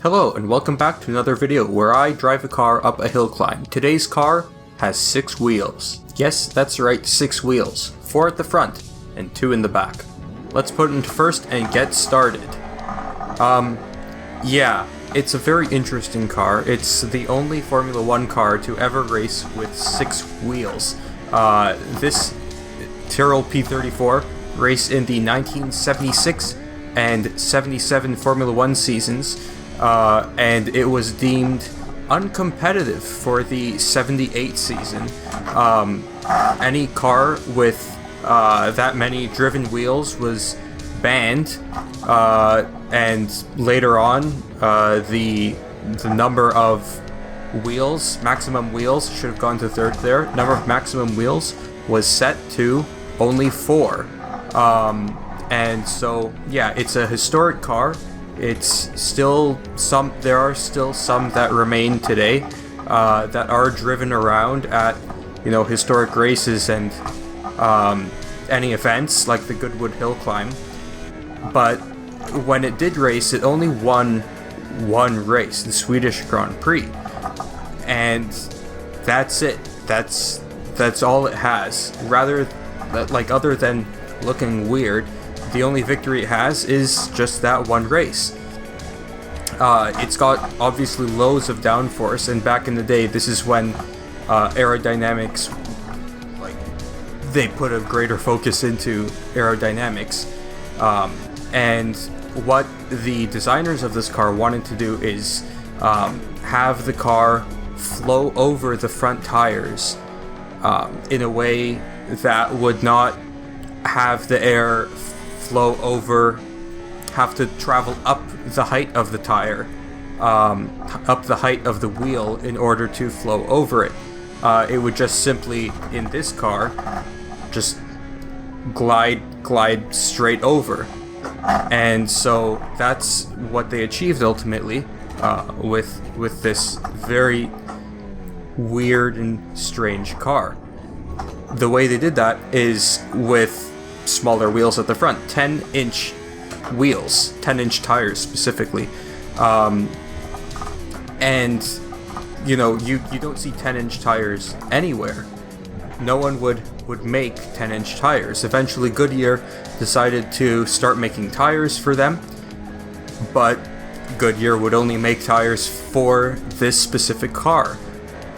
Hello and welcome back to another video where I drive a car up a hill climb. Today's car has 6 wheels. Yes, that's right, 6 wheels. 4 at the front and 2 in the back. Let's put it into first and get started. Yeah, it's a very interesting car. It's the only Formula 1 car to ever race with 6 wheels. This Tyrrell P34 raced in the 1976 and 77 Formula 1 seasons. And it was deemed uncompetitive for the 78 season. Any car with that many driven wheels was banned, and later on, the number of wheels, maximum wheels, should have gone to third there. Number of maximum wheels was set to only 4. And so, yeah, it's a historic car. It's still there are still some that remain today, that are driven around at, historic races and, any events like the Goodwood Hillclimb. But when it did race, it only won one race, the Swedish Grand Prix. And that's it. That's all it has. Other than looking weird, the only victory it has is just that one race. It's got obviously loads of downforce, and back in the day, this is when aerodynamics, they put a greater focus into aerodynamics. And what the designers of this car wanted to do is have the car flow over the front tires in a way that would not have the air flow over, have to travel up the height of the tire, up the height of the wheel in order to flow over it. It would just simply, in this car, just glide straight over. And so that's what they achieved ultimately, with this very weird and strange car. The way they did that is with smaller wheels at the front, 10-inch wheels, 10-inch tires specifically. And you don't see 10-inch tires anywhere. No one would make 10-inch tires. Eventually Goodyear decided to start making tires for them, but Goodyear would only make tires for this specific car.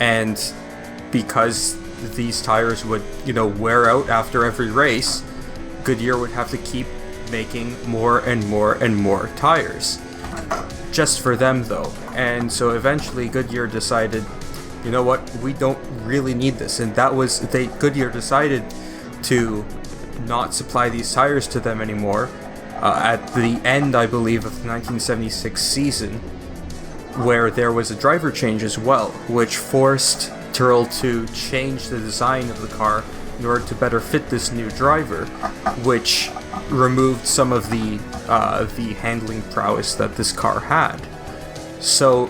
And because these tires would, wear out after every race, Goodyear would have to keep making more and more and more tires. Just for them, though. And so eventually Goodyear decided, you know what, we don't really need this. And Goodyear decided to not supply these tires to them anymore at the end, I believe, of the 1976 season, where there was a driver change as well, which forced Tyrrell to change the design of the car in order to better fit this new driver, which removed some of the handling prowess that this car had. So,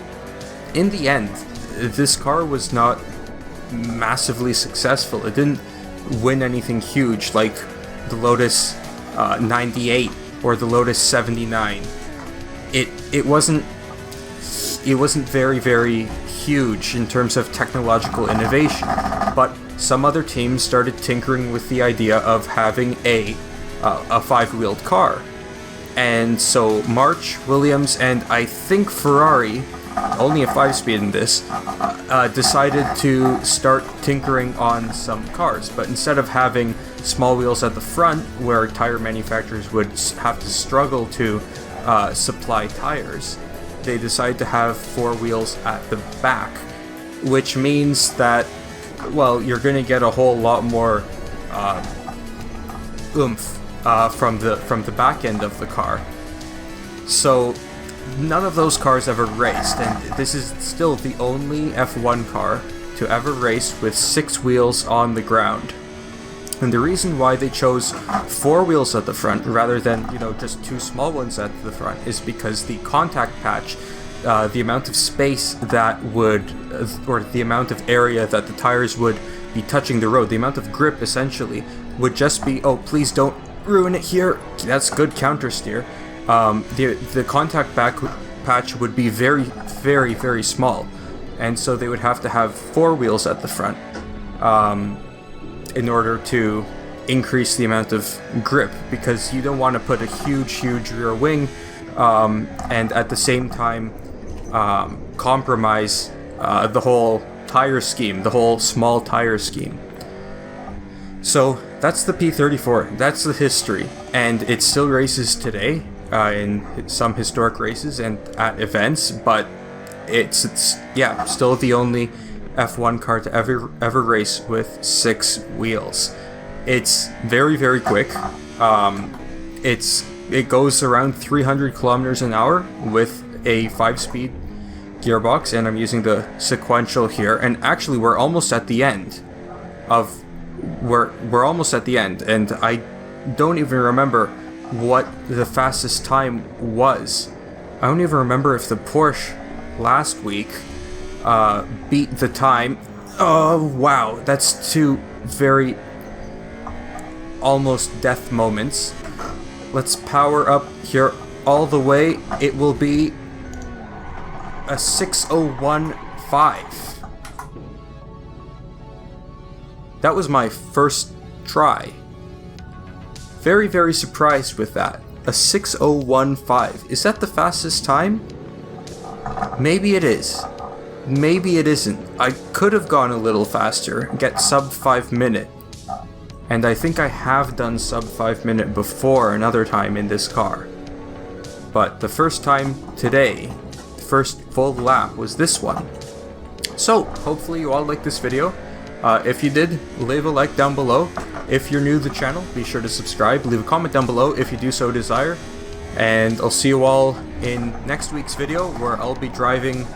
in the end, this car was not massively successful. It didn't win anything huge like the Lotus 98 or the Lotus 79. It wasn't very, very huge in terms of technological innovation, but some other teams started tinkering with the idea of having a 5-wheeled car. And so March, Williams, and I think Ferrari, only a 5-speed in this, decided to start tinkering on some cars. But instead of having small wheels at the front, where tire manufacturers would have to struggle to supply tires, they decided to have 4 wheels at the back, which means that, well, you're going to get a whole lot more oomph from the back end of the car. So none of those cars ever raced, and this is still the only F1 car to ever race with 6 wheels on the ground. And the reason why they chose 4 wheels at the front rather than, just 2 small ones at the front is because the contact patch, the amount of space that would, or the amount of area that the tires would be touching the road, the amount of grip essentially, would just be, oh, please don't ruin it here. That's good counter steer. The contact patch would be very, very, very small. And so they would have to have 4 wheels at the front in order to increase the amount of grip, because you don't want to put a huge rear wing and at the same time compromise the whole tire scheme, the whole small tire scheme. So that's the P34, that's the history, and it still races today in some historic races and at events, but it's yeah, still the only F1 car to ever race with 6 wheels. It's very, very quick. It goes around 300 kilometers an hour with a 5-speed gearbox, and I'm using the sequential here. And actually, we're almost at the end of we're almost at the end, and I don't even remember what the fastest time was. I don't even remember if the Porsche last week beat the time. Oh wow, that's 2 very almost death moments. Let's power up here all the way. It will be a 6:01.5. That was my first try. Very, very surprised with that. A 6:01.5. Is that the fastest time? Maybe it is. Maybe it isn't. I could have gone a little faster, get sub 5 minute. And I think I have done sub 5 minute before another time in this car. But the first time today, the first full lap was this one. So, hopefully you all liked this video. If you did, leave a like down below. If you're new to the channel, be sure to subscribe. Leave a comment down below if you do so desire. And I'll see you all in next week's video, where I'll be driving...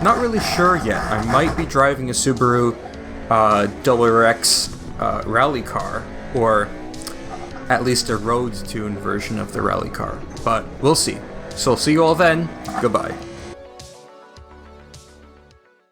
Not really sure yet. I might be driving a Subaru RX rally car, or at least a road-tuned version of the rally car. But we'll see. So I'll see you all then. Goodbye.